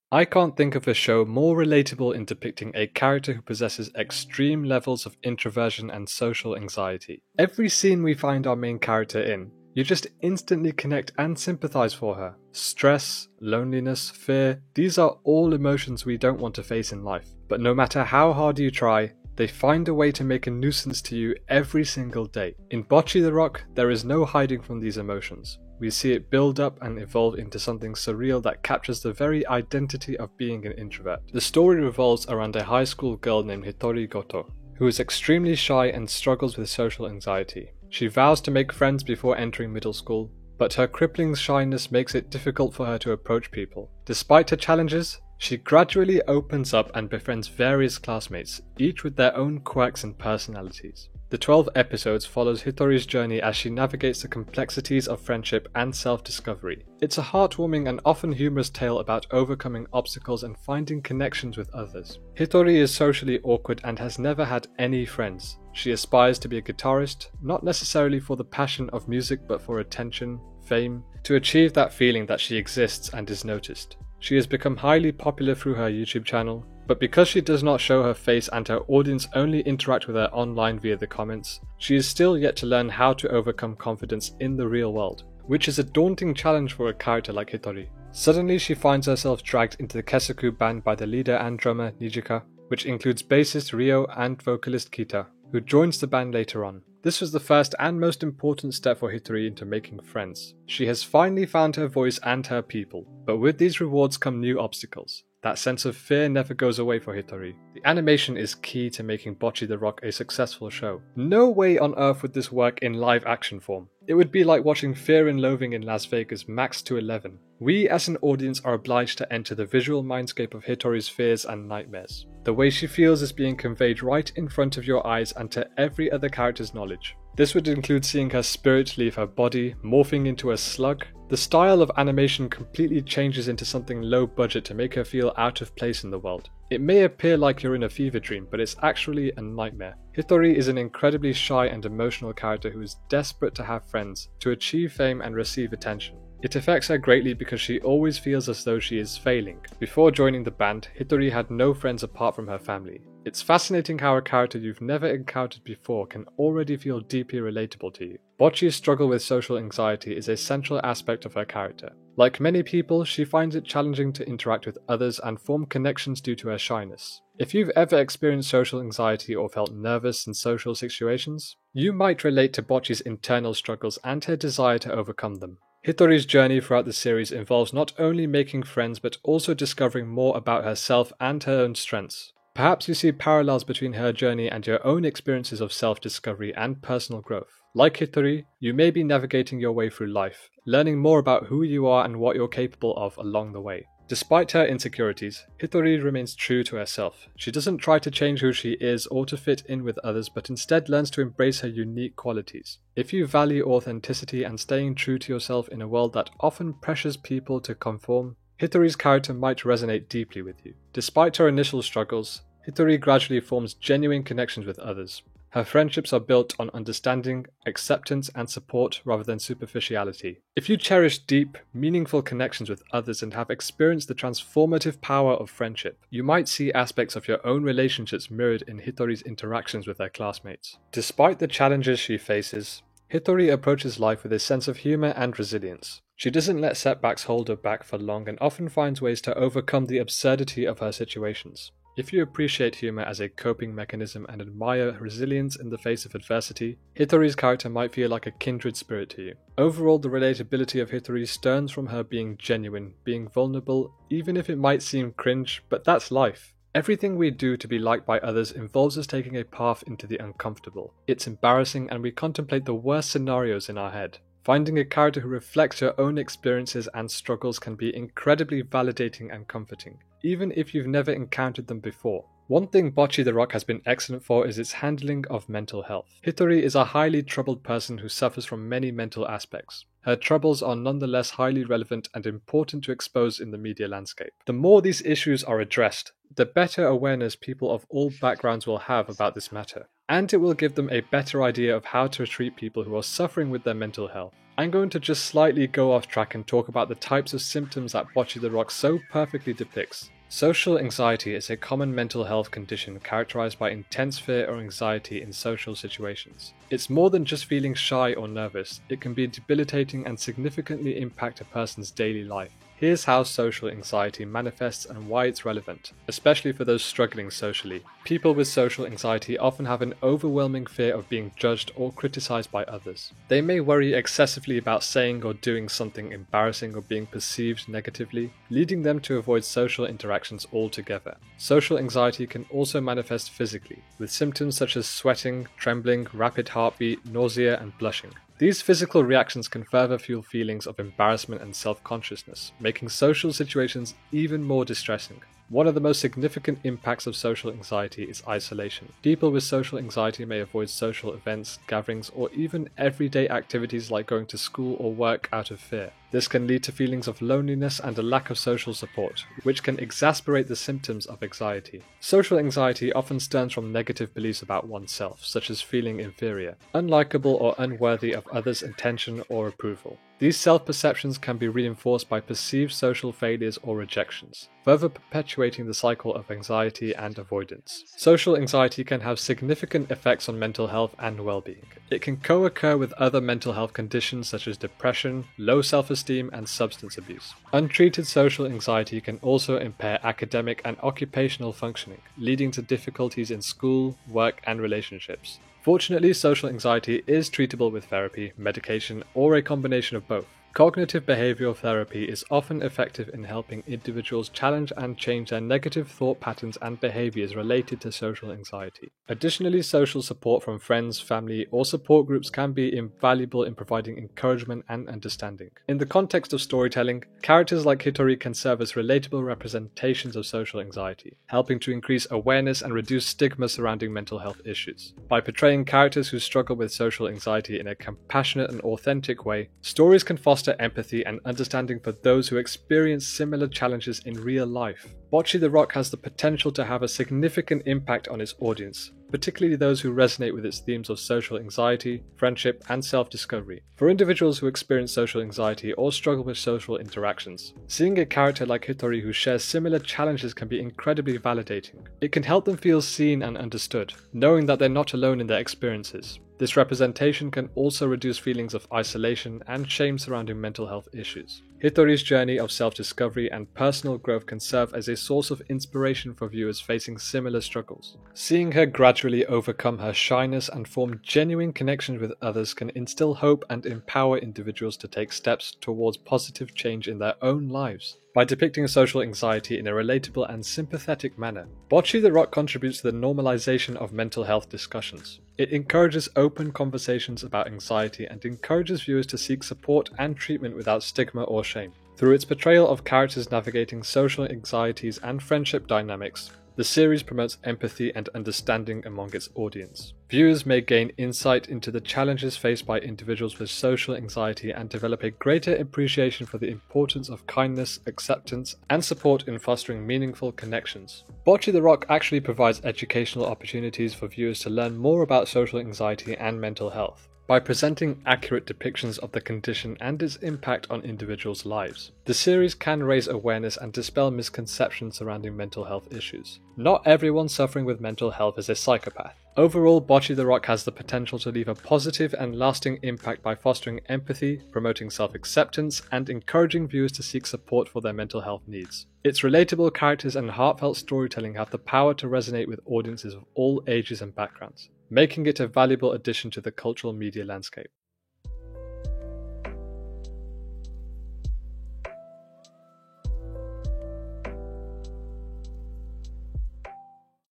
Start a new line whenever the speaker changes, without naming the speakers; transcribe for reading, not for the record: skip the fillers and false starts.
I can't think of a show more relatable in depicting a character who possesses extreme levels of introversion and social anxiety. Every scene we find our main character in, you just instantly connect and sympathize for her. Stress, loneliness, fear, these are all emotions we don't want to face in life. But no matter how hard you try, they find a way to make a nuisance to you every single day. In Bocchi the Rock, there is no hiding from these emotions. We see it build up and evolve into something surreal that captures the very identity of being an introvert. The story revolves around a high school girl named Hitori Goto, who is extremely shy and struggles with social anxiety. She vows to make friends before entering middle school, but her crippling shyness makes it difficult for her to approach people. Despite her challenges, she gradually opens up and befriends various classmates, each with their own quirks and personalities. The 12 episodes follows Hitori's journey as she navigates the complexities of friendship and self-discovery. It's a heartwarming and often humorous tale about overcoming obstacles and finding connections with others. Hitori is socially awkward and has never had any friends. She aspires to be a guitarist, not necessarily for the passion of music but for attention, fame, to achieve that feeling that she exists and is noticed. She has become highly popular through her YouTube channel, but because she does not show her face and her audience only interact with her online via the comments, she is still yet to learn how to overcome confidence in the real world, which is a daunting challenge for a character like Hitori. Suddenly she finds herself dragged into the Kesaku band by the leader and drummer Nijika, which includes bassist Ryo and vocalist Kita, who joins the band later on. This was the first and most important step for Hitori into making friends. She has finally found her voice and her people, but with these rewards come new obstacles. That sense of fear never goes away for Hitori. The animation is key to making Bocchi the Rock a successful show. No way on earth would this work in live action form. It would be like watching Fear and Loathing in Las Vegas maxed to 11. We as an audience are obliged to enter the visual mindscape of Hitori's fears and nightmares. The way she feels is being conveyed right in front of your eyes and to every other character's knowledge. This would include seeing her spirit leave her body, morphing into a slug. The style of animation completely changes into something low budget to make her feel out of place in the world. It may appear like you're in a fever dream, but it's actually a nightmare. Hitori is an incredibly shy and emotional character who is desperate to have friends, to achieve fame and receive attention. It affects her greatly because she always feels as though she is failing. Before joining the band, Hitori had no friends apart from her family. It's fascinating how a character you've never encountered before can already feel deeply relatable to you. Bocchi's struggle with social anxiety is a central aspect of her character. Like many people, she finds it challenging to interact with others and form connections due to her shyness. If you've ever experienced social anxiety or felt nervous in social situations, you might relate to Bocchi's internal struggles and her desire to overcome them. Hitori's journey throughout the series involves not only making friends but also discovering more about herself and her own strengths. Perhaps you see parallels between her journey and your own experiences of self-discovery and personal growth. Like Hitori, you may be navigating your way through life, learning more about who you are and what you're capable of along the way. Despite her insecurities, Hitori remains true to herself. She doesn't try to change who she is or to fit in with others, but instead learns to embrace her unique qualities. If you value authenticity and staying true to yourself in a world that often pressures people to conform, Hitori's character might resonate deeply with you. Despite her initial struggles, Hitori gradually forms genuine connections with others. Her friendships are built on understanding, acceptance, and support rather than superficiality. If you cherish deep, meaningful connections with others and have experienced the transformative power of friendship, you might see aspects of your own relationships mirrored in Hitori's interactions with her classmates. Despite the challenges she faces, Hitori approaches life with a sense of humor and resilience. She doesn't let setbacks hold her back for long and often finds ways to overcome the absurdity of her situations. If you appreciate humor as a coping mechanism and admire resilience in the face of adversity, Hitori's character might feel like a kindred spirit to you. Overall, the relatability of Hitori stems from her being genuine, being vulnerable, even if it might seem cringe, but that's life. Everything we do to be liked by others involves us taking a path into the uncomfortable. It's embarrassing and we contemplate the worst scenarios in our head. Finding a character who reflects your own experiences and struggles can be incredibly validating and comforting, even if you've never encountered them before. One thing Bocchi the Rock has been excellent for is its handling of mental health. Hitori is a highly troubled person who suffers from many mental aspects. Her troubles are nonetheless highly relevant and important to expose in the media landscape. The more these issues are addressed, the better awareness people of all backgrounds will have about this matter. And it will give them a better idea of how to treat people who are suffering with their mental health. I'm going to just slightly go off track and talk about the types of symptoms that Bocchi the Rock so perfectly depicts. Social anxiety is a common mental health condition characterized by intense fear or anxiety in social situations. It's more than just feeling shy or nervous, it can be debilitating and significantly impact a person's daily life. Here's how social anxiety manifests and why it's relevant, especially for those struggling socially. People with social anxiety often have an overwhelming fear of being judged or criticized by others. They may worry excessively about saying or doing something embarrassing or being perceived negatively, leading them to avoid social interactions altogether. Social anxiety can also manifest physically, with symptoms such as sweating, trembling, rapid heartbeat, nausea, and blushing. These physical reactions can further fuel feelings of embarrassment and self-consciousness, making social situations even more distressing. One of the most significant impacts of social anxiety is isolation. People with social anxiety may avoid social events, gatherings, or even everyday activities like going to school or work out of fear. This can lead to feelings of loneliness and a lack of social support, which can exacerbate the symptoms of anxiety. Social anxiety often stems from negative beliefs about oneself, such as feeling inferior, unlikable, or unworthy of others' attention or approval. These self-perceptions can be reinforced by perceived social failures or rejections, further perpetuating the cycle of anxiety and avoidance. Social anxiety can have significant effects on mental health and well-being. It can co-occur with other mental health conditions such as depression, low self-esteem, and substance abuse. Untreated social anxiety can also impair academic and occupational functioning, leading to difficulties in school, work, and relationships. Fortunately, social anxiety is treatable with therapy, medication, or a combination of both. Cognitive behavioral therapy is often effective in helping individuals challenge and change their negative thought patterns and behaviors related to social anxiety. Additionally, social support from friends, family, or support groups can be invaluable in providing encouragement and understanding. In the context of storytelling, characters like Hitori can serve as relatable representations of social anxiety, helping to increase awareness and reduce stigma surrounding mental health issues. By portraying characters who struggle with social anxiety in a compassionate and authentic way, stories can foster empathy and understanding for those who experience similar challenges in real life. Bocchi the Rock has the potential to have a significant impact on its audience, particularly those who resonate with its themes of social anxiety, friendship, and self-discovery. For individuals who experience social anxiety or struggle with social interactions, seeing a character like Hitori who shares similar challenges can be incredibly validating. It can help them feel seen and understood, knowing that they're not alone in their experiences. This representation can also reduce feelings of isolation and shame surrounding mental health issues. Hitori's journey of self-discovery and personal growth can serve as a source of inspiration for viewers facing similar struggles. Seeing her gradually overcome her shyness and form genuine connections with others can instill hope and empower individuals to take steps towards positive change in their own lives. By depicting social anxiety in a relatable and sympathetic manner, Bocchi the Rock contributes to the normalization of mental health discussions. It encourages open conversations about anxiety and encourages viewers to seek support and treatment without stigma or shame. Through its portrayal of characters navigating social anxieties and friendship dynamics, the series promotes empathy and understanding among its audience. Viewers may gain insight into the challenges faced by individuals with social anxiety and develop a greater appreciation for the importance of kindness, acceptance, and support in fostering meaningful connections. Bocchi the Rock actually provides educational opportunities for viewers to learn more about social anxiety and mental health, by presenting accurate depictions of the condition and its impact on individuals' lives. The series can raise awareness and dispel misconceptions surrounding mental health issues. Not everyone suffering with mental health is a psychopath. Overall, Bocchi the Rock has the potential to leave a positive and lasting impact by fostering empathy, promoting self-acceptance, and encouraging viewers to seek support for their mental health needs. Its relatable characters and heartfelt storytelling have the power to resonate with audiences of all ages and backgrounds, making it a valuable addition to the cultural media landscape.